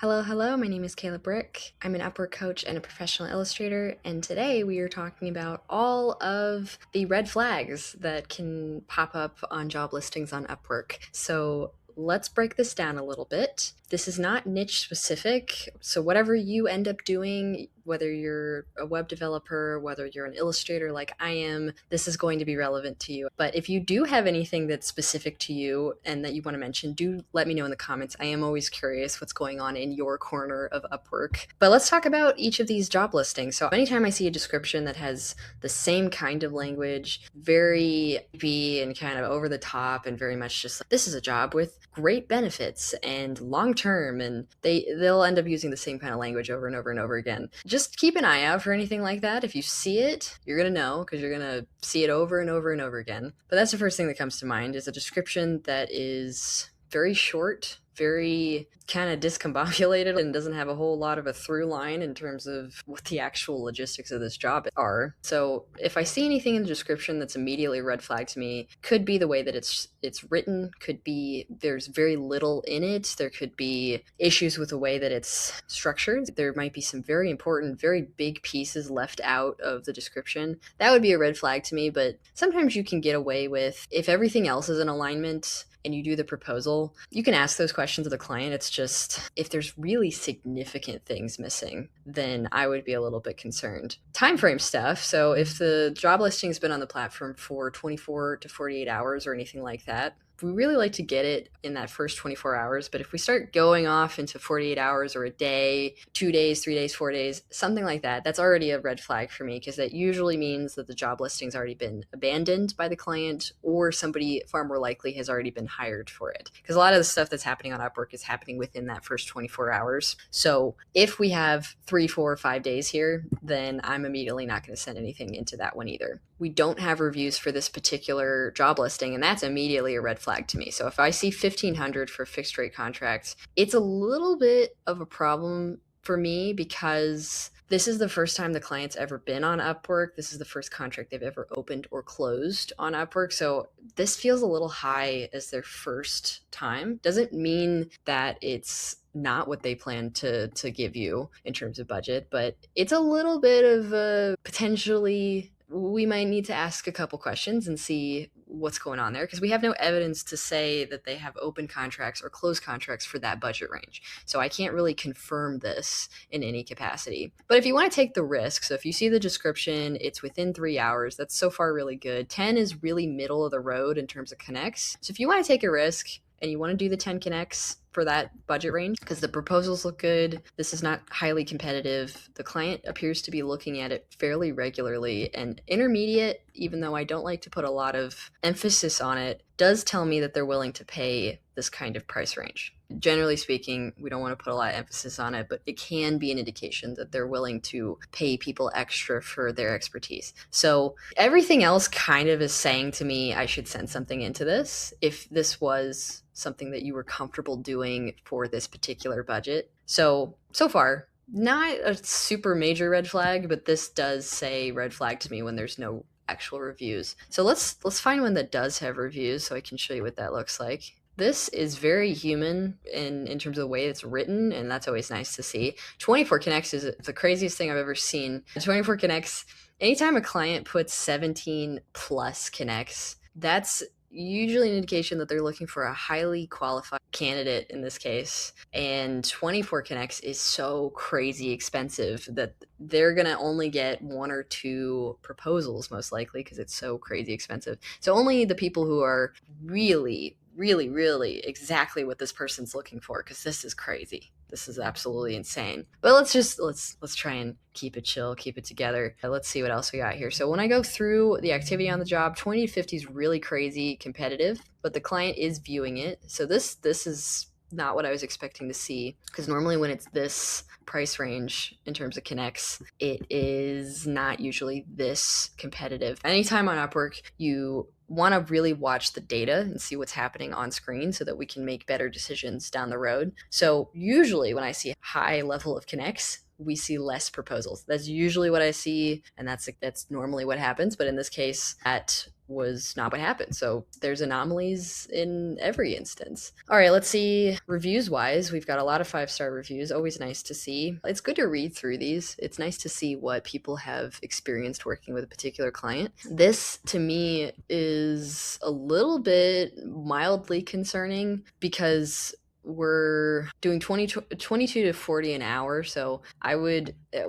Hello, hello. My name is Kayla Brick. I'm an Upwork coach and a professional illustrator, and today we are talking about all of the red flags that can pop up on job listings on Upwork. So let's break this down a little bit. This is not niche specific, so whatever you end up doing, whether you're a web developer, whether you're an illustrator like I am, this is going to be relevant to you. But if you do have anything that's specific to you and that you want to mention, do let me know in the comments. I am always curious what's going on in your corner of Upwork. But let's talk about each of these job listings. So anytime I see a description that has the same kind of language, very be and kind of over the top and very much just like, this is a job with great benefits and long term, and they'll end up using the same kind of language over and over and over again. Just keep an eye out for anything like that. If you see it, you're gonna know because you're gonna see it over and over and over again. But that's the first thing that comes to mind is a description that is very short, very kind of discombobulated, and doesn't have a whole lot of a through line in terms of what the actual logistics of this job are. So if I see anything in the description that's immediately a red flag to me, could be the way that it's written, could be there's very little in it, there could be issues with the way that it's structured, there might be some very important, very big pieces left out of the description. That would be a red flag to me, but sometimes you can get away with, if everything else is in alignment and you do the proposal, you can ask those questions of the client. It's just, if there's really significant things missing, then I would be a little bit concerned. Time frame stuff. So if the job listing's been on the platform for 24 to 48 hours or anything like that, we really like to get it in that first 24 hours. But if we start going off into 48 hours or a day, 2 days, 3 days, 4 days, something like that, that's already a red flag for me, because that usually means that the job listing's already been abandoned by the client, or somebody far more likely has already been hired for it. Because a lot of the stuff that's happening on Upwork is happening within that first 24 hours. So if we have 3, 4, 5 days here, then I'm immediately not going to send anything into that one either. We don't have reviews for this particular job listing, and that's immediately a red flag to me. So if I see 1,500 for fixed rate contracts, it's a little bit of a problem for me, because this is the first time the client's ever been on Upwork. This is the first contract they've ever opened or closed on Upwork. So this feels a little high as their first time. Doesn't mean that it's not what they plan to give you in terms of budget, but it's a little bit of a potentially, we might need to ask a couple questions and see what's going on there, because we have no evidence to say that they have open contracts or closed contracts for that budget range. So I can't really confirm this in any capacity. But if you want to take the risk, so if you see the description, it's within 3 hours, that's so far really good. 10 is really middle of the road in terms of connects. So if you want to take a risk and you want to do the 10 connects for that budget range, because the proposals look good, this is not highly competitive, the client appears to be looking at it fairly regularly, and intermediate, even though I don't like to put a lot of emphasis on it, does tell me that they're willing to pay this kind of price range. Generally speaking, we don't want to put a lot of emphasis on it, but it can be an indication that they're willing to pay people extra for their expertise. So everything else kind of is saying to me I should send something into this if this was something that you were comfortable doing for this particular budget. So far, not a super major red flag, but this does say red flag to me when there's no actual reviews. So let's find one that does have reviews so I can show you what that looks like. This is very human in terms of the way it's written, and that's always nice to see. 24 Connects is the craziest thing I've ever seen. 24 Connects, anytime a client puts 17 plus connects, that's usually an indication that they're looking for a highly qualified candidate in this case. And 24 Connects is so crazy expensive that they're going to only get 1 or 2 proposals, most likely, because it's so crazy expensive. So only the people who are really, really exactly what this person's looking for, because this is crazy. This is absolutely insane. But let's try and keep it chill, keep it together. Let's see what else we got here. So when I go through the activity on the job, 20 to 50 is really crazy competitive, but the client is viewing it. So this is not what I was expecting to see, because normally when it's this price range in terms of connects, it is not usually this competitive. Anytime on Upwork, you want to really watch the data and see what's happening on screen so that we can make better decisions down the road. So usually when I see a high level of connects, we see less proposals. That's usually what I see, and that's normally what happens. But in this case, at was not what happened. So there's anomalies in every instance. All right, let's see. Reviews wise, we've got a lot of 5-star reviews. Always nice to see. It's good to read through these. It's nice to see what people have experienced working with a particular client. This to me is a little bit mildly concerning because we're doing 22 to 40 an hour. So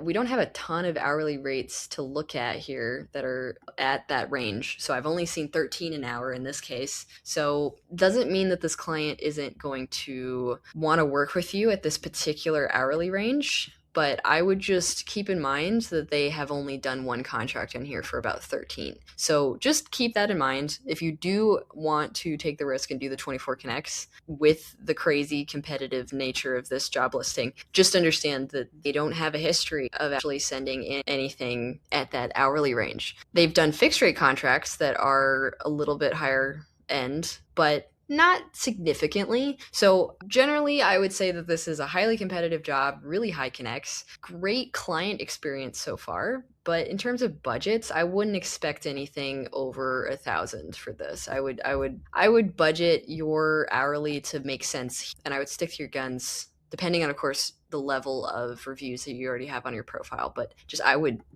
we don't have a ton of hourly rates to look at here that are at that range. So I've only seen 13 an hour in this case. So doesn't mean that this client isn't going to want to work with you at this particular hourly range. But I would just keep in mind that they have only done one contract in here for about 13. So just keep that in mind. If you do want to take the risk and do the 24 connects with the crazy competitive nature of this job listing, just understand that they don't have a history of actually sending in anything at that hourly range. They've done fixed rate contracts that are a little bit higher end, but not significantly. So generally, I would say that this is a highly competitive job, really high connects, great client experience so far. But in terms of budgets, I wouldn't expect anything over 1,000 for this. I would budget your hourly to make sense, and I would stick to your guns, depending on, of course, the level of reviews that you already have on your profile. But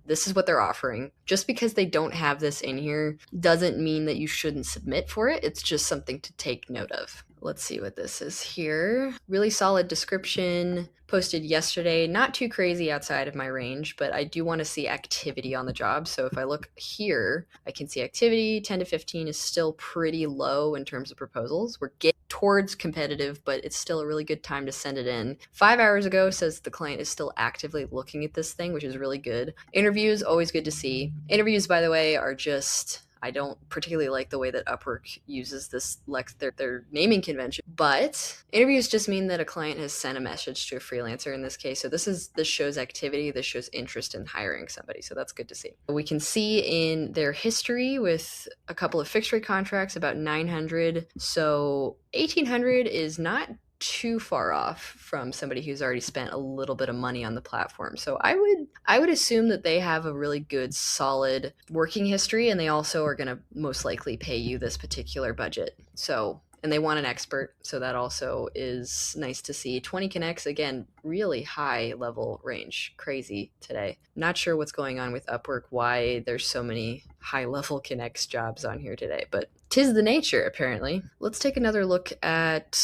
this is what they're offering. Just because they don't have this in here doesn't mean that you shouldn't submit for it. It's just something to take note of. Let's see what this is here. Really solid description, posted yesterday. Not too crazy outside of my range, but I do want to see activity on the job. So if I look here, I can see activity 10 to 15 is still pretty low in terms of proposals. We're getting towards competitive, but it's still a really good time to send it in. 5 hours ago says the client is still actively looking at this thing, which is really good. Interviews, always good to see. Interviews, by the way, are just... I don't particularly like the way that Upwork uses this, like their naming convention, but interviews just mean that a client has sent a message to a freelancer in this case. So this shows activity, this shows interest in hiring somebody. So that's good to see. We can see in their history with a couple of fixed rate contracts about 900. So 1,800 is not too far off from somebody who's already spent a little bit of money on the platform. So I would assume that they have a really good solid working history, and they also are going to most likely pay you this particular budget. So, and they want an expert, so that also is nice to see. 20 connects, again, really high level range. Crazy today. Not sure what's going on with Upwork, why there's so many high level connects jobs on here today, but 'tis the nature, apparently. Let's take another look at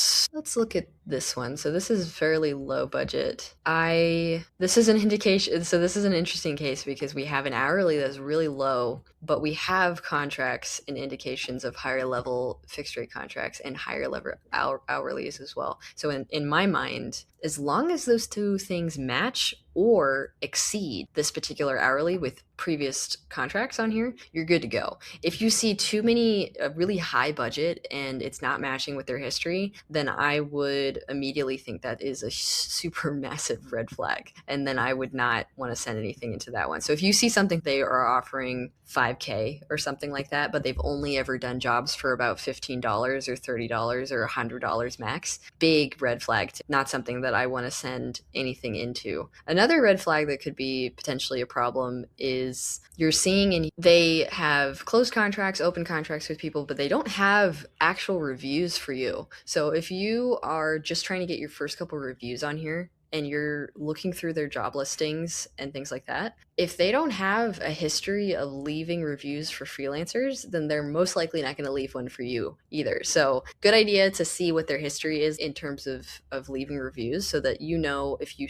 this one. So this is fairly low budget. This is an indication. So this is an interesting case because we have an hourly that's really low, but we have contracts and indications of higher level fixed rate contracts and higher level hourlies as well. So in my mind, as long as those two things match or exceed this particular hourly with previous contracts on here, you're good to go. If you see too many really high budget and it's not matching with their history, then I would immediately think that is a super massive red flag. And then I would not want to send anything into that one. So if you see something they are offering 5K or something like that, but they've only ever done jobs for about $15 or $30 or $100 max, big red flag. Not something that I want to send anything into. Another red flag that could be potentially a problem is you're seeing, and they have closed contracts, open contracts with people, but they don't have actual reviews for you. So if you are just trying to get your first couple reviews on here and you're looking through their job listings and things like that, if they don't have a history of leaving reviews for freelancers, then they're most likely not going to leave one for you either. So good idea to see what their history is in terms of leaving reviews, so that you know if you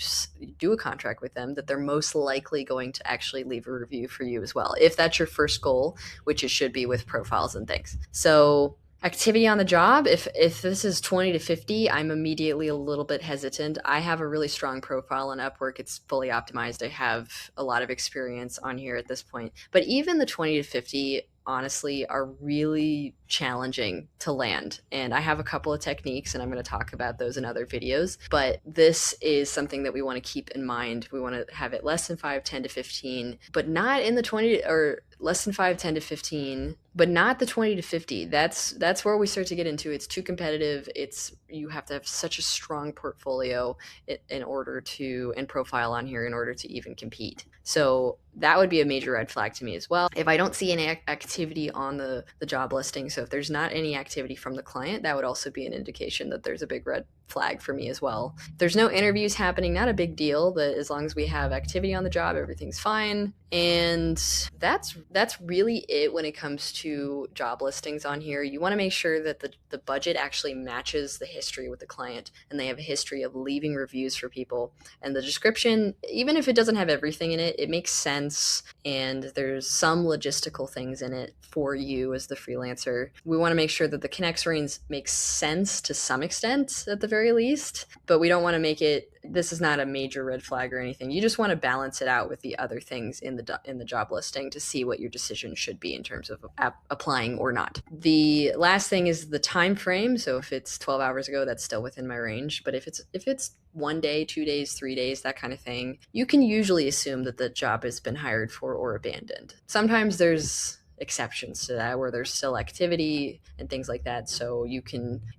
do a contract with them that they're most likely going to actually leave a review for you as well, if that's your first goal, which it should be with profiles and things. So activity on the job, if this is 20 to 50, I'm immediately a little bit hesitant. I have a really strong profile on Upwork. It's fully optimized. I have a lot of experience on here at this point. But even the 20 to 50, honestly, are really challenging to land. And I have a couple of techniques, and I'm going to talk about those in other videos. But this is something that we want to keep in mind. We want to have it less than 5, 10 to 15, but not in the 20 or less than 5, 10 to 15, but not the 20 to 50. That's where we start to get into it's too competitive. It's you have to have such a strong portfolio in order to and profile on here in order to even compete. So that would be a major red flag to me as well. If I don't see any activity on the job listing, so if there's not any activity from the client, that would also be an indication that there's a big red flag for me as well. If there's no interviews happening, not a big deal, but as long as we have activity on the job, everything's fine. And that's really it when it comes to job listings on here. You want to make sure that the budget actually matches the history with the client and they have a history of leaving reviews for people. And the description, even if it doesn't have everything in it, it makes sense and there's some logistical things in it for you as the freelancer. We want to make sure that the connect range makes sense to some extent at the very least, but we don't want to make it this is not a major red flag or anything. You just want to balance it out with the other things in the job listing to see what your decision should be in terms of applying or not. The last thing is the time frame. So if it's 12 hours ago, that's still within my range. But if it's 1 day, 2 days, 3 days, that kind of thing, you can usually assume that the job has been hired for or abandoned. Sometimes there's exceptions to that where there's still activity and things like that, so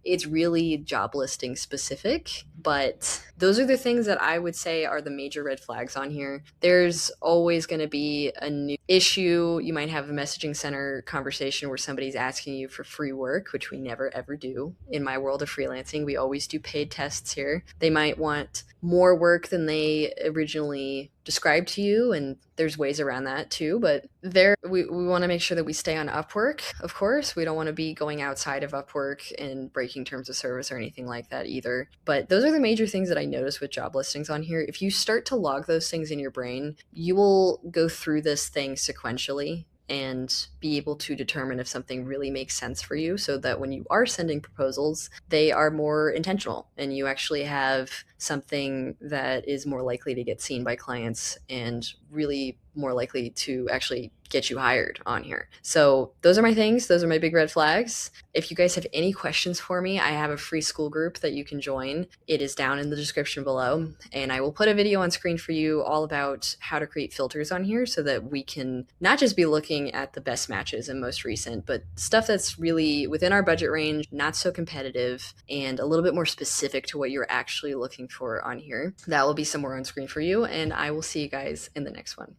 it's really job listing specific, but those are the things that I would say are the major red flags on here. There's always going to be a new issue. You might have a messaging center conversation where somebody's asking you for free work, which we never ever do in my world of freelancing. We always do paid tests here. They might want more work than they originally described to you, and there's ways around that too, but we want to make sure that we stay on Upwork. Of course, we don't want to be going outside of Upwork and breaking terms of service or anything like that either. But those are the major things that I notice with job listings on here. If you start to log those things in your brain, you will go through this thing sequentially and be able to determine if something really makes sense for you, so that when you are sending proposals, they are more intentional and you actually have something that is more likely to get seen by clients and really more likely to actually get you hired on here. So those are my things. Those are my big red flags. If you guys have any questions for me, I have a free school group that you can join. It is down in the description below, and I will put a video on screen for you all about how to create filters on here so that we can not just be looking at the best matches and most recent, but stuff that's really within our budget range, not so competitive, and a little bit more specific to what you're actually looking for on here. That will be somewhere on screen for you, and I will see you guys in the next one.